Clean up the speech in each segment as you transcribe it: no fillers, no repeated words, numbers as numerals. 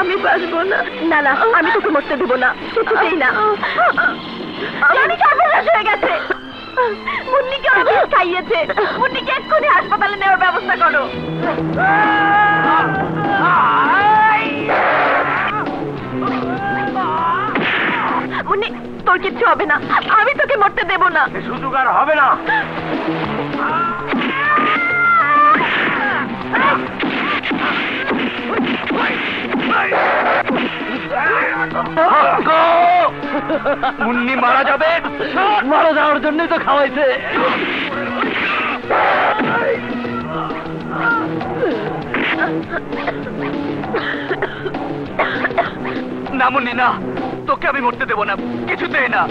আমি বাঁচবো না। না না, আমি তোকে মরতে দেবো না, কিছুতেই না। আমি সর্বনাশ হয়ে গেছে। মুন্নিকে ওরা বিষ খাইয়েছে। মুন্নিকে এক্ষুনি হাসপাতালে নেওয়ার ব্যবস্থা করো। মুন্নি, তোর কিচ্ছু হবে না, আমি তোকে মরতে দেবো না। সুযোগ আর হবে না। মুন্নি মারা যাবে। মারা যাওয়ার জন্যই তো খাওয়াইছে। না মুন্নি না, তোকে আমি মরতে দেবো না, কিছুতেই না।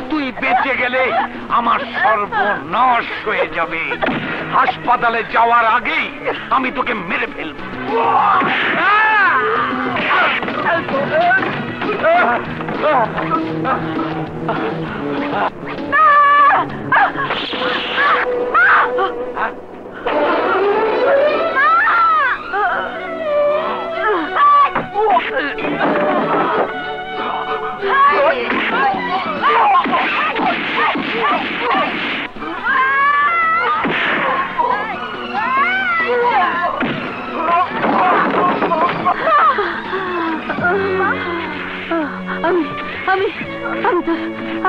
তুই বেঁচে গেলে আমার সর্বনাশ হয়ে যাবে। হাসপাতালে যাওয়ার আগেই আমি তোকে মেরে ফেলবো।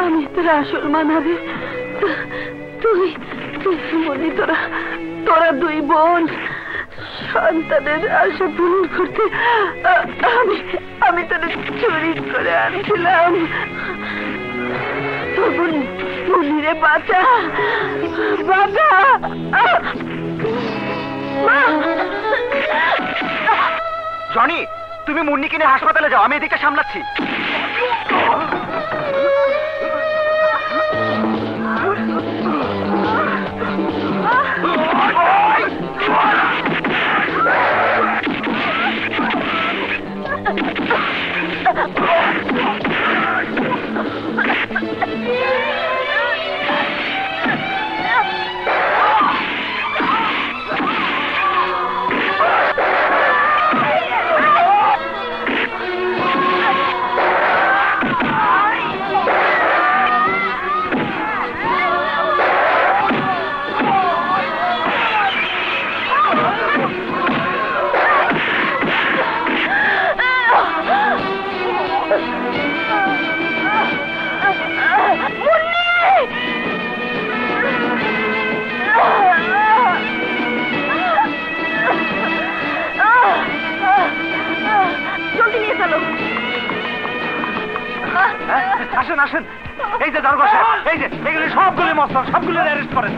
আমি তোর আসল মানাবি। তুই মনে তোরা দুই বোন সন্তানের আশা পূরণ করতে আমি তোর চুরি করে আনছিলাম। তোর বোন মুনিরে বাঁচা বাবা। জনি, তুমি মুন্নিকে নিয়ে হাসপাতালে যাও, আমি এদিকটা সামলাচ্ছি। আসেন আসেন, এই যে দরগা সাহেব, এই যে এগুলি সবগুলি মস্তান, সবগুলি অ্যারেস্ট করেন।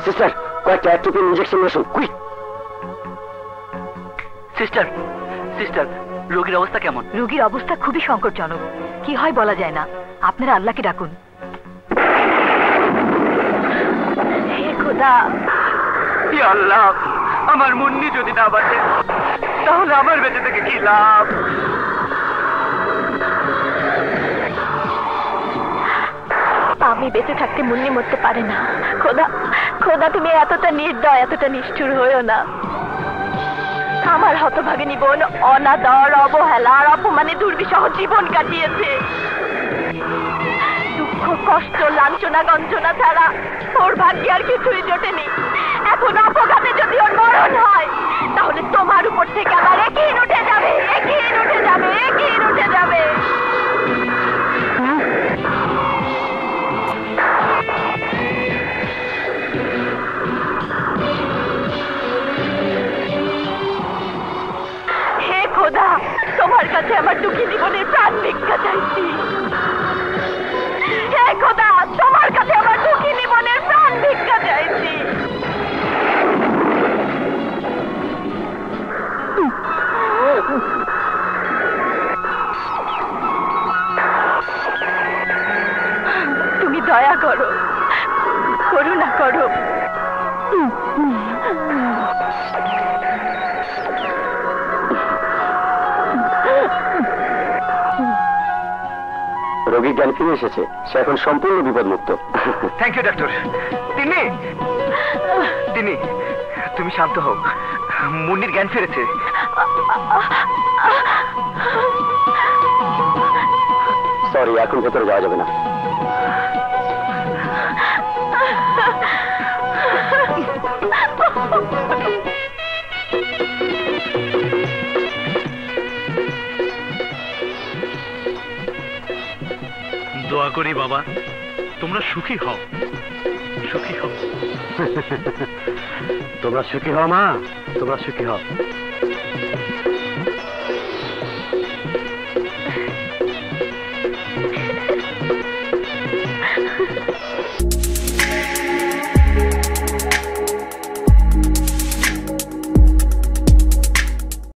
সিস্টার, কয়েকটা অ্যাট্রোপিন ইনজেকশন আসুন, কুইক। সিস্টার, সিস্টার, রোগীর অবস্থা কেমন? রোগীর অবস্থা খুবই সংকটজনক, কি হয় বলা যায় না। আপনারা আল্লাহকে ডাকুন। হে খোদা, ইয়া আল্লাহ, আমার মুন্নি যদি না বাঁচে তাহলে আমার বেঁচে থেকে কি লাভ? আমি বেঁচে থাকতে মুন্নি মরতে পারে না। খোদা, খোদা তুমি এতটা নির্দয়, এতটা নিষ্ঠুর হইও না। আমার হতভাগিনী বোন অনাদর, অবহেলা আর অপমানে দুর্বিষহ জীবন কাটিয়েছে। দুঃখ, কষ্ট, লাঞ্ছনা, গঞ্জনা ছাড়া ওর ভাগ্যে আর কিছুই জোটেনি। এখন অপঘাতে যদি ওর মরণ হয় তাহলে তোমার উপর থেকে আবার একই উঠে যাবে, একই উঠে যাবে, একই উঠে যাবে। হে খোদা, তোমার কাছে আমার দুঃখী জীবনের প্রাণ ভিক্ষা চাইছি। হে খোদা, তোমার কাছে আমার দুঃখী জীবনের প্রাণ ভিক্ষা চাইছি। তুমি দয়া করো, করুণা করো। রোগী জ্ঞান ফিরে এসেছে, সে এখন সম্পূর্ণ বিপদমুক্ত। Thank you doctor. তিনি তিনি তুমি শান্ত হও, মুন্নির জ্ঞান ফিরেছে। সরি, এখন ভেতরে যাওয়া যাবে না। দোয়া করি বাবা, তোমরা সুখী হও, সুখী হও। তোমরা সুখী হও মা, তোমরা সুখী হও।